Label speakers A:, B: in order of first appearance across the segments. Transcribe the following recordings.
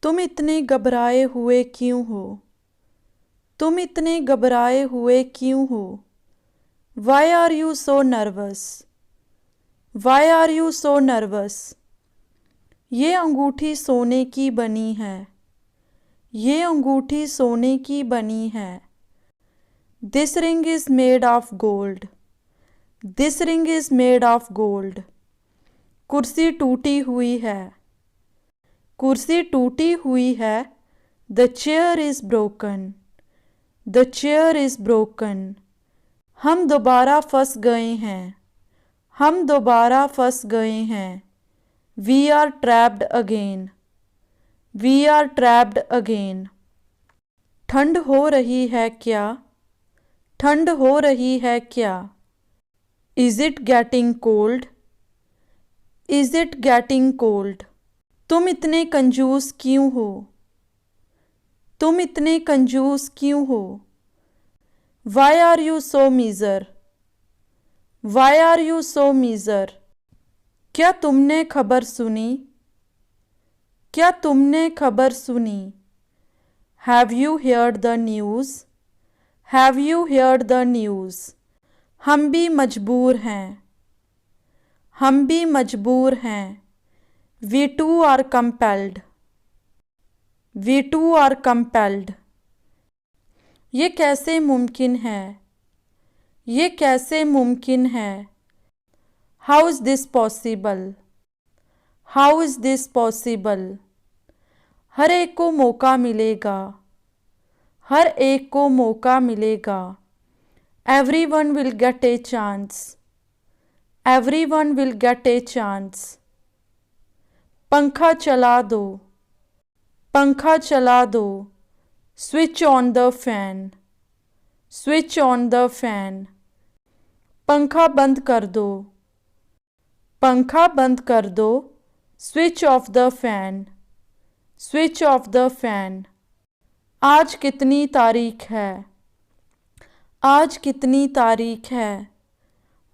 A: तुम इतने घबराए हुए क्यों हो? तुम इतने घबराए हुए क्यों हो? Why are you so nervous? Why are you so nervous? ये अंगूठी सोने की बनी है। ये अंगूठी सोने की बनी है। This ring is made of gold. This ring is made of gold. कुर्सी टूटी हुई है। कुर्सी टूटी हुई है। The chair is broken. The chair is broken. हम दोबारा फंस गए हैं। हम दोबारा फंस गए हैं। We are trapped again. We are trapped again. ठंड हो रही है क्या? ठंड हो रही है क्या? Is it getting cold? Is it getting cold? तुम इतने कंजूस क्यों हो? तुम इतने कंजूस क्यों हो? Why are you so miser? Why are you so miser? क्या तुमने खबर सुनी? क्या तुमने खबर सुनी? Have you heard the news? Have you heard the news? हम भी मजबूर हैं। हम भी मजबूर हैं। We too are compelled. We too are compelled. ये कैसे मुमकिन है? ये कैसे मुमकिन है? How is this possible? How is this possible? हर एक को मौका मिलेगा। हर एक को मौका मिलेगा। Everyone will get a chance. Everyone will get a chance. पंखा चला दो। पंखा चला दो। Switch on the fan. Switch on the fan. पंखा बंद कर दो। पंखा बंद कर दो। Switch off the fan. Switch off the fan. आज कितनी तारीख है? आज कितनी तारीख है?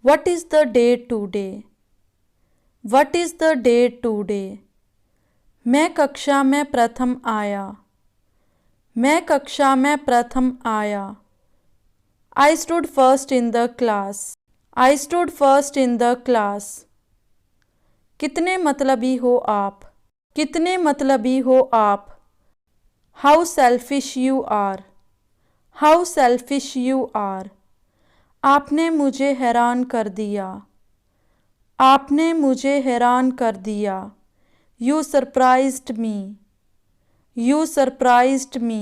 A: What is the date today? What is the date today? मैं कक्षा में प्रथम आया। मैं कक्षा में प्रथम आया। I stood first in the class. I stood first in the class. कितने मतलबी हो आप? कितने मतलबी हो आप? How selfish you are. How selfish you are. आपने मुझे हैरान कर दिया। आपने मुझे हैरान कर दिया। You surprised me. You surprised me.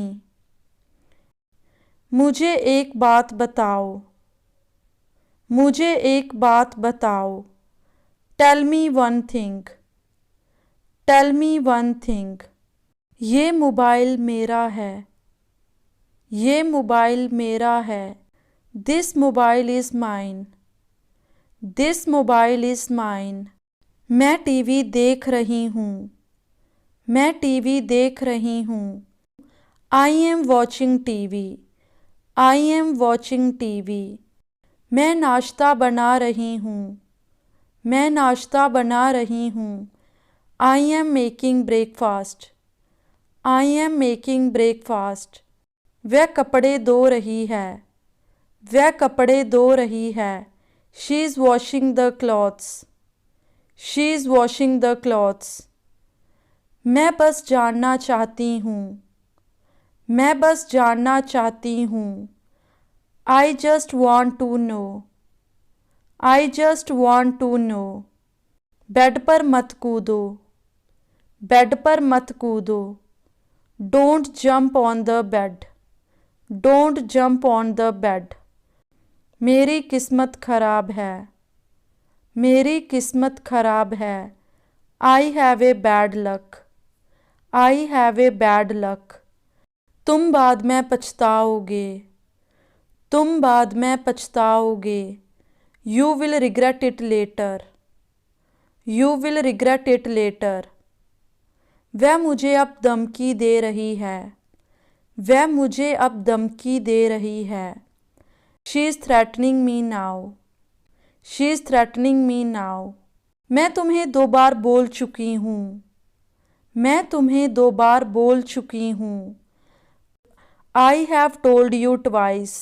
A: मुझे एक बात बताओ। मुझे एक बात बताओ। Tell me one thing. Tell me one thing. ये मोबाइल मेरा है। ये मोबाइल मेरा है। This mobile is mine. This mobile is mine. मैं टीवी देख रही हूँ। मैं टीवी देख रही हूँ। I am watching TV. I am watching TV. मैं नाश्ता बना रही हूँ। मैं नाश्ता बना रही हूँ। I am making breakfast. I am making breakfast. वह कपड़े धो रही है। वह कपड़े धो रही है। She is washing the clothes. She is washing the clothes. मैं बस जानना चाहती हूँ। मैं बस जानना चाहती हूँ। I just want to know. I just want to know. Bed पर मत कूदो। बेड पर मत कूदो। Don't jump on the bed. Don't jump on the bed. मेरी किस्मत खराब है। मेरी किस्मत खराब है। I have a bad luck. I have a bad luck. तुम बाद में पछताओगे। तुम बाद में पछताओगे। You will regret it later. You will regret it later. वह मुझे अब धमकी दे रही है। वह मुझे अब धमकी दे रही है। She is threatening me now. She is threatening me now. मैं तुम्हें 2 बार बोल चुकी हूँ। मैं तुम्हें 2 बार बोल चुकी हूँ। I have told you twice.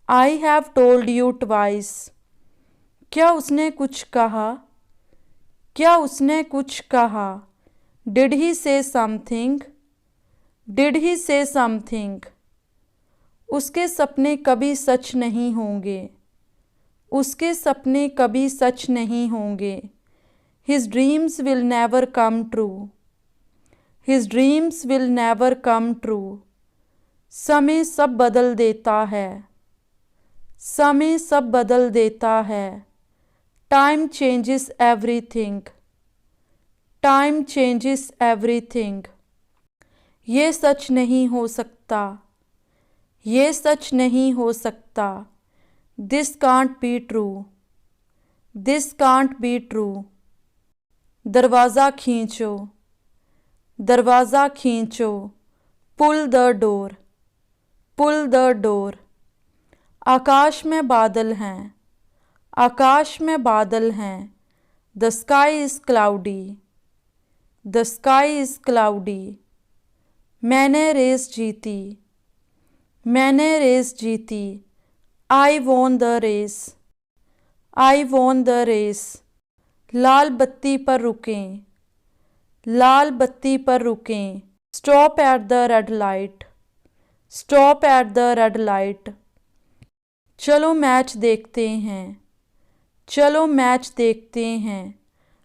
A: I have told you twice. क्या उसने कुछ कहा? क्या उसने कुछ कहा? Did he say something? Did he say something? उसके सपने कभी सच नहीं होंगे। उसके सपने कभी सच नहीं होंगे। His dreams will never come true. His dreams will never come true. समय सब बदल देता है। समय सब बदल देता है। Time changes everything. Time changes everything. ये सच नहीं हो सकता। ये सच नहीं हो सकता। This can't be true. This can't be true. दरवाज़ा खींचो। दरवाज़ा खींचो। Pull the door. Pull the door. आकाश में बादल हैं। आकाश में बादल हैं। The sky is cloudy. The sky is cloudy. मैंने रेस जीती। मैंने रेस जीती। I won the race. I won the race. लाल बत्ती पर रुकें। लाल बत्ती पर रुकें। Stop at the red light. Stop at the red light. चलो मैच देखते हैं। चलो मैच देखते हैं।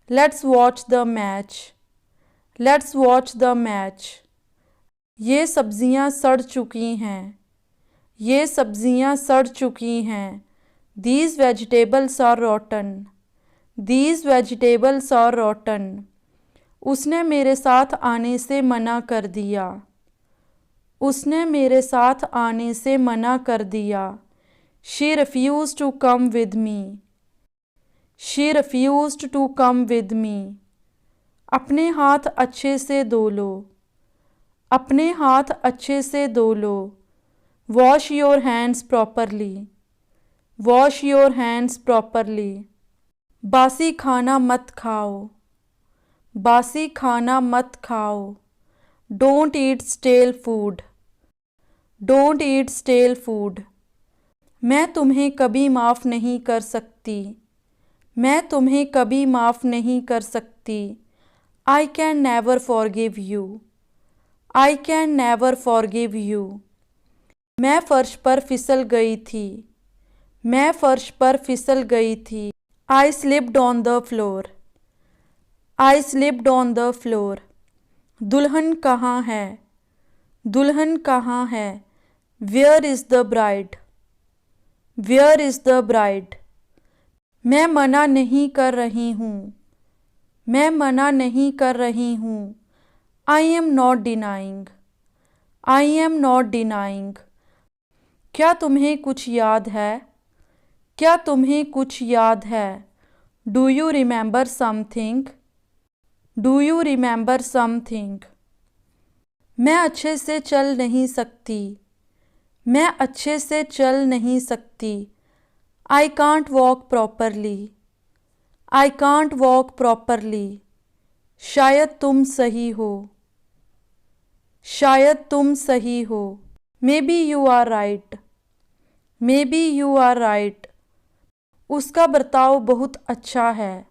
A: Let's watch the match. Let's watch the match. ये सब्जियां सड़ चुकी हैं। ये सब्जियां सड़ चुकी हैं। These vegetables are rotten. These vegetables are rotten. उसने मेरे साथ आने से मना कर दिया। उसने मेरे साथ आने से मना कर दिया। She refused to come with me. She refused to come with me. अपने हाथ अच्छे से धो लो। अपने हाथ अच्छे से धो लो। Wash your hands properly. Wash your hands properly. बासी खाना मत खाओ। बासी खाना मत खाओ। Don't eat stale food. Don't eat stale food. मैं तुम्हें कभी माफ़ नहीं कर सकती। मैं तुम्हें कभी माफ़ नहीं कर सकती। I can never forgive you. I can never forgive you. मैं फर्श पर फिसल गई थी। मैं फर्श पर फिसल गई थी। I slipped on the floor. I slipped on the floor. दुल्हन कहाँ है? दुल्हन कहाँ है? Where is the bride? Where is the bride? मैं मना नहीं कर रही हूँ। मैं मना नहीं कर रही हूँ। I am not denying. I am not denying. क्या तुम्हें कुछ याद है? क्या तुम्हें कुछ याद है? Do you remember something? Do you remember something? मैं अच्छे से चल नहीं सकती। मैं अच्छे से चल नहीं सकती। I can't walk properly. I can't walk properly. शायद तुम सही हो। शायद तुम सही हो। Maybe you are right. Maybe you are right. उसका बर्ताव बहुत अच्छा है।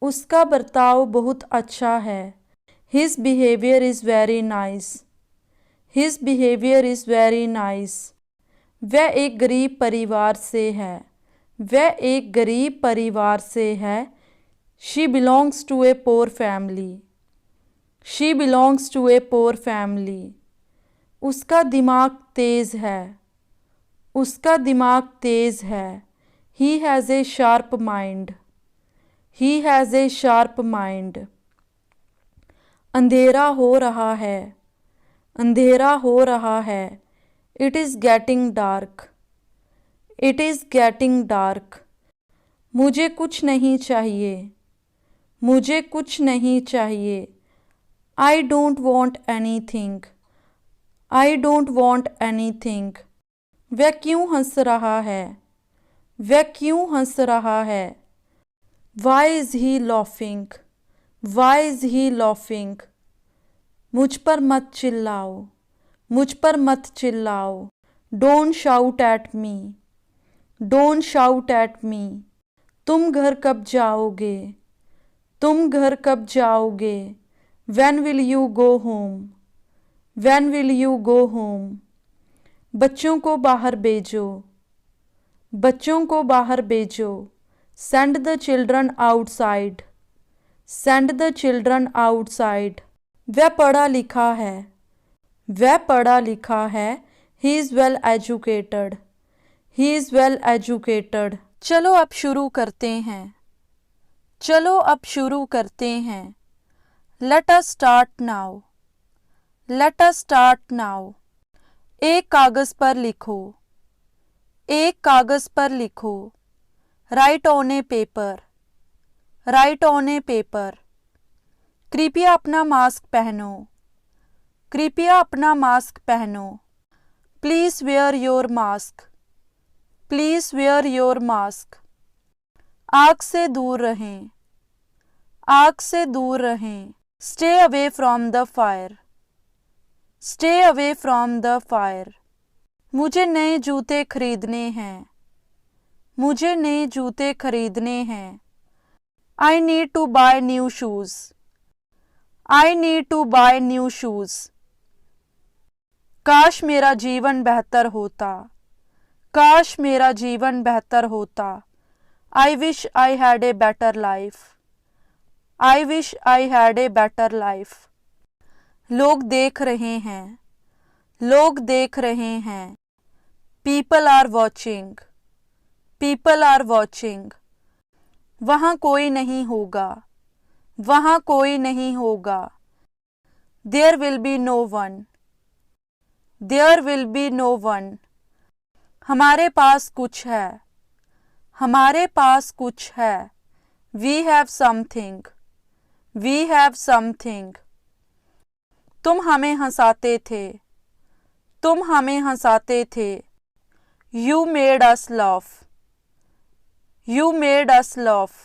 A: उसका बर्ताव बहुत अच्छा है। His behavior is very nice. His behavior is very nice. वह एक गरीब परिवार से है। वह एक गरीब परिवार से है। She belongs to a poor family. She belongs to a poor family. उसका दिमाग तेज़ है। उसका दिमाग तेज़ है। He has a sharp mind. He has a sharp mind. अंधेरा हो रहा है। अंधेरा हो रहा है। It is getting dark. It is getting dark. मुझे कुछ नहीं चाहिए। मुझे कुछ नहीं चाहिए। I don't want anything. I don't want anything. वह क्यों हंस रहा है? वह क्यों हंस रहा है? Why is he laughing? Why is he laughing? मुझ पर मत चिल्लाओ, मुझ पर मत चिल्लाओ। Don't shout at me, don't shout at me. तुम घर कब जाओगे, तुम घर कब जाओगे। When will you go home, when will you go home। बच्चों को बाहर भेजो, बच्चों को बाहर भेजो। Send the children outside, send the children outside। वह पढ़ा लिखा है, वह पढ़ा लिखा है। He is well educated, he is well educated। चलो अब शुरू करते हैं, चलो अब शुरू करते हैं। Let us start now, let us start now। एक कागज़ पर लिखो, एक कागज़ पर लिखो। Write on a paper, write on a paper। कृपया अपना मास्क पहनो, कृपया अपना मास्क पहनो। Please wear your mask, please wear your mask। आग से दूर रहें, आग से दूर रहें। Stay away from the fire, stay away from the fire। मुझे नए जूते खरीदने हैं, मुझे नए जूते खरीदने हैं। I need to buy new shoes, I need to buy new shoes। काश मेरा जीवन बेहतर होता, काश मेरा जीवन बेहतर होता। I wish I had a better life, I wish I had a better life। लोग देख रहे हैं, लोग देख रहे हैं। People are watching, people are watching। वहाँ कोई नहीं होगा, वहाँ कोई नहीं होगा। There will be no one, there will be no one। हमारे पास कुछ है, हमारे पास कुछ है। We have something, we have something। तुम हमें हंसाते थे, तुम हमें हंसाते थे। You made us laugh, you made us laugh।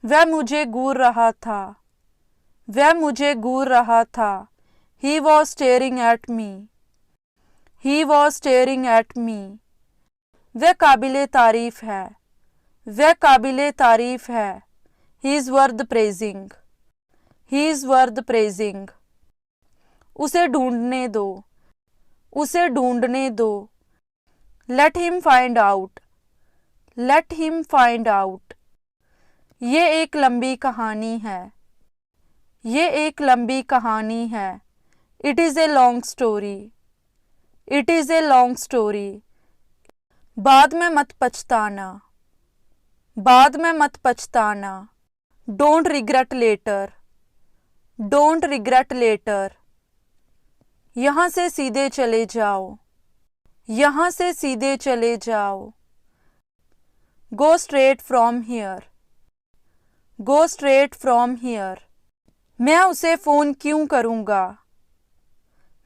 A: वह मुझे घूर रहा था, वह मुझे घूर रहा था। He was staring at me, he was staring at me। वह काबिले तारीफ है, वह काबिले तारीफ है। He is worth praising, he is worth praising। उसे ढूंढने दो, उसे ढूंढने दो। Let him find out, let him find out। ये एक लंबी कहानी है, ये एक लंबी कहानी है। It is a long story, it is a long story। बाद में मत पछताना, बाद में मत पछताना। Don't regret later, don't regret later। यहाँ से सीधे चले जाओ, यहाँ से सीधे चले जाओ। Go straight from here, go straight from here। मैं उसे फ़ोन क्यों करूँगा,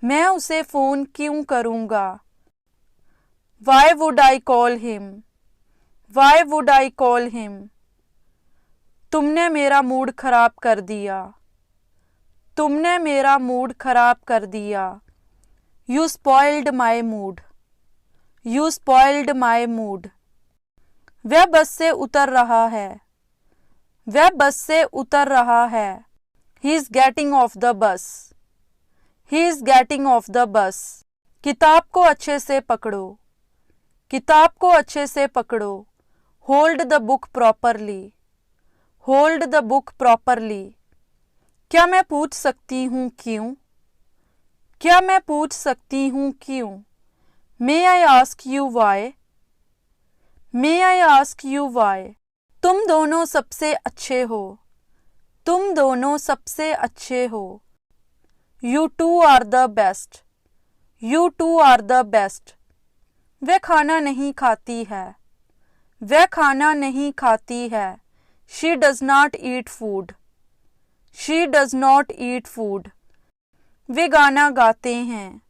A: मैं उसे फ़ोन क्यों करूँगा। Why would I call him, why would I call him। तुमने मेरा मूड खराब कर दिया, तुमने मेरा मूड खराब कर दिया। You spoiled my mood, you spoiled my mood। वह बस से उतर रहा है, वह बस से उतर रहा है। He is getting off the bus, he is getting off the bus। किताब को अच्छे से पकड़ो, किताब को अच्छे से पकड़ो। Hold the book properly, hold the book properly। क्या मैं पूछ सकती हूँ क्यों, क्या मैं पूछ सकती हूँ क्यों। May I ask you why, May I ask you why। तुम दोनों सबसे अच्छे हो, तुम दोनों सबसे अच्छे हो। You two are the best, you two are the best। वह खाना नहीं खाती है, वह खाना नहीं खाती है। She does not eat food, she does not eat food। वे गाना गाते हैं,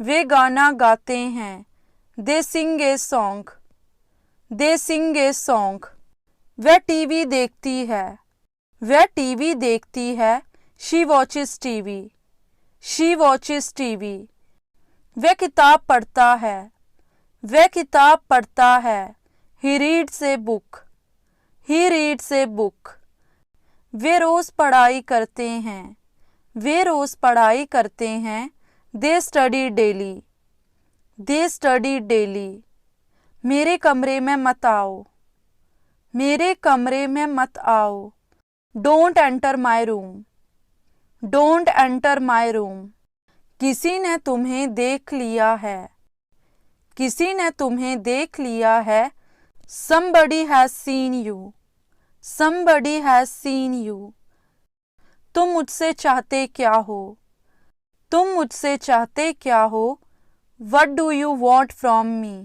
A: वे गाना गाते हैं। They sing a song, they sing a song। वह टीवी देखती है, वह टीवी देखती है। She watches TV. She watches TV. वह किताब पढ़ता है. वह किताब पढ़ता है. He reads a book. He reads a book. वे रोज़ पढ़ाई करते हैं. वे रोज़ पढ़ाई करते हैं. They study daily. They study daily. मेरे कमरे में मत आओ. मेरे कमरे में मत आओ. Don't enter my room. Don't enter my room. किसी ने तुम्हें देख लिया है. किसी ने तुम्हें देख लिया है. Somebody has seen you. Somebody has seen you. तुम मुझसे चाहते क्या हो. तुम मुझसे चाहते क्या हो. What do you want from me?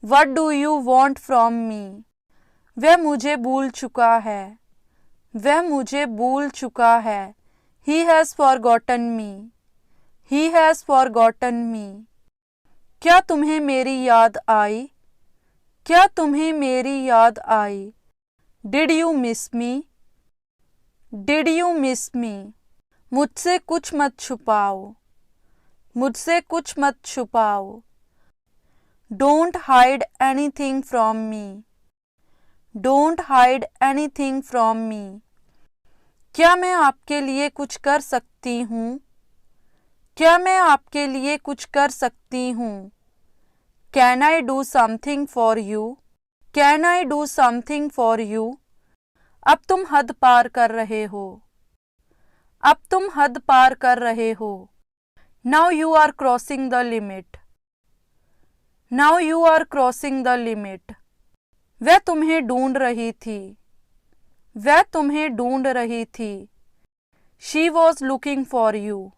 A: What do you want from me? वह मुझे भूल चुका है. वह मुझे भूल चुका है. He has forgotten me. He has forgotten me. क्या तुम्हें मेरी याद आई. क्या तुम्हें मेरी याद आई. Did you miss me? Did you miss me? मुझसे कुछ मत छुपाओ. मुझसे कुछ मत छुपाओ. Don't hide anything from me. Don't hide anything from me. क्या मैं आपके लिए कुछ कर सकती हूँ. क्या मैं आपके लिए कुछ कर सकती हूँ. Can I do something for you? Can I do something for you? अब तुम हद पार कर रहे हो. अब तुम हद पार कर रहे हो. Now you are crossing the limit. Now you are crossing the limit. वह तुम्हें ढूंढ रही थी. वह तुम्हें ढूंढ रही थी. She was looking for you.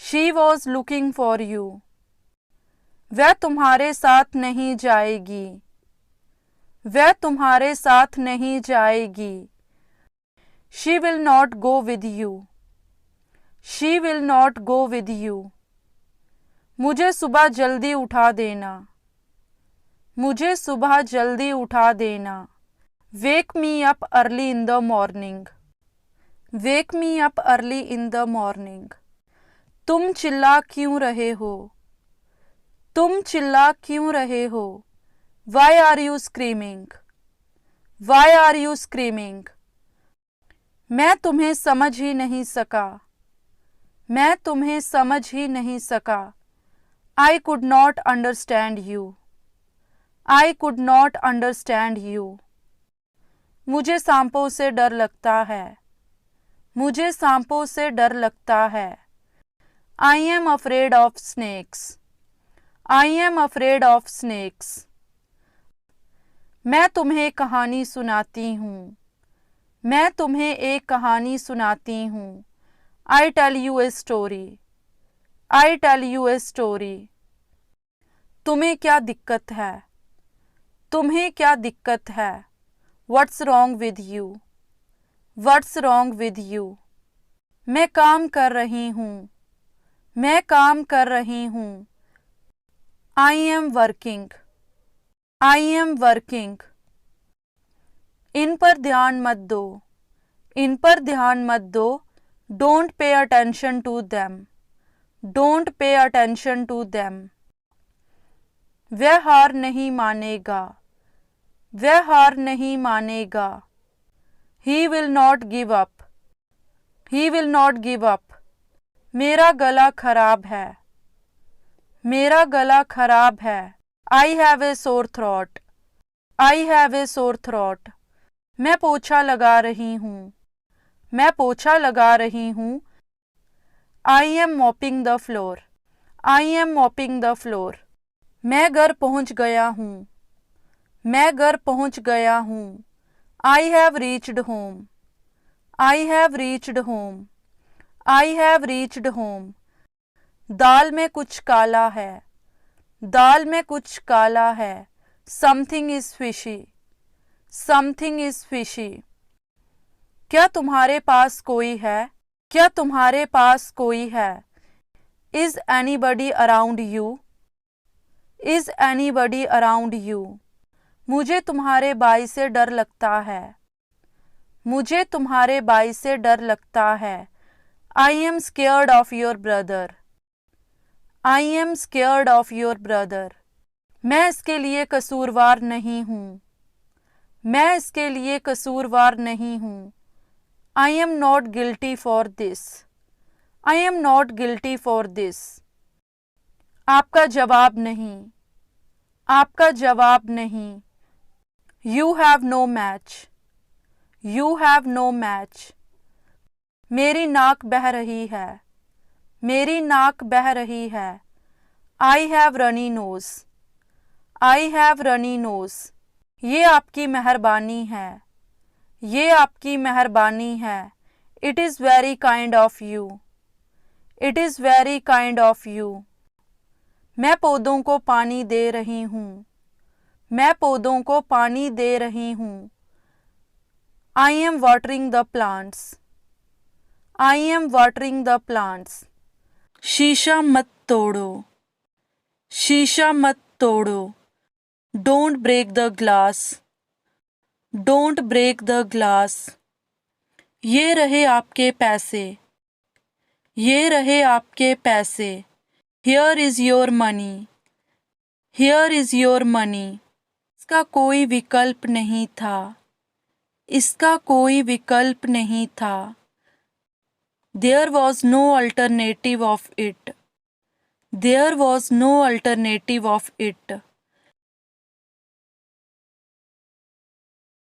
A: She was looking for you. वह तुम्हारे साथ नहीं जाएगी. वह तुम्हारे साथ नहीं जाएगी. She will not go with you. She will not go with you. मुझे सुबह जल्दी उठा देना. मुझे सुबह जल्दी उठा देना. Wake me up early in the morning. Wake me up early in the morning. तुम चिल्ला क्यों रहे हो. तुम चिल्ला क्यों रहे हो. Why are you screaming? Why are you screaming? मैं तुम्हें समझ ही नहीं सका. मैं तुम्हें समझ ही नहीं सका. I could not understand you. I could not understand you. मुझे सांपों से डर लगता है. मुझे सांपों से डर लगता है. I am afraid of snakes. I am afraid of snakes. मैं तुम्हें कहानी सुनाती हूँ. मैं तुम्हें एक कहानी सुनाती हूँ. I tell you a story. I tell you a story. तुम्हें क्या दिक्कत है. तुम्हें क्या दिक्कत है. What's wrong with you? What's wrong with you? मैं काम कर रही हूँ. मैं काम कर रही हूँ. I am working. I am working. इन पर ध्यान मत दो. इन पर ध्यान मत दो. Don't pay attention to them. Don't pay attention to them. वह हार नहीं मानेगा. वह हार नहीं मानेगा. He will not give up. He will not give up. मेरा गला खराब है. मेरा गला खराब है. I have a sore throat. I have a sore throat. मैं पोछा लगा रही हूँ. मैं पोछा लगा रही हूँ. I am mopping the floor. I am mopping the floor. मैं घर पहुँच गया हूँ. मैं घर पहुँच गया हूँ. I have reached home. I have reached home. I have reached home. दाल में कुछ काला है. दाल में कुछ काला है. Something is fishy. Something is fishy. क्या तुम्हारे पास कोई है. क्या तुम्हारे पास कोई है. Is anybody around you? Is anybody around you? मुझे तुम्हारे भाई से डर लगता है. मुझे तुम्हारे भाई से डर लगता है। I am scared of your brother. I am scared of your brother. मैं इसके लिए कसूरवार नहीं हूँ। मैं इसके लिए कसूरवार नहीं हूँ। I am not guilty for this. I am not guilty for this. आपका जवाब नहीं। आपका जवाब नहीं। You have no match. You have no match. मेरी नाक बह रही है। मेरी नाक बह रही है। I have runny nose. I have runny nose. ये आपकी मेहरबानी है। ये आपकी मेहरबानी है। It is very kind of you. It is very kind of you. मैं पौधों को पानी दे रही हूँ। मैं पौधों को पानी दे रही हूँ। I am watering the plants. I am watering the plants. शीशा मत तोड़ो। शीशा मत तोड़ो। Don't break the glass. Don't break the glass. ये रहे आपके पैसे। ये रहे आपके पैसे। Here is your money. Here is your money. इसका कोई विकल्प नहीं था। इसका कोई विकल्प नहीं था। There was no alternative of it. There was no alternative of it.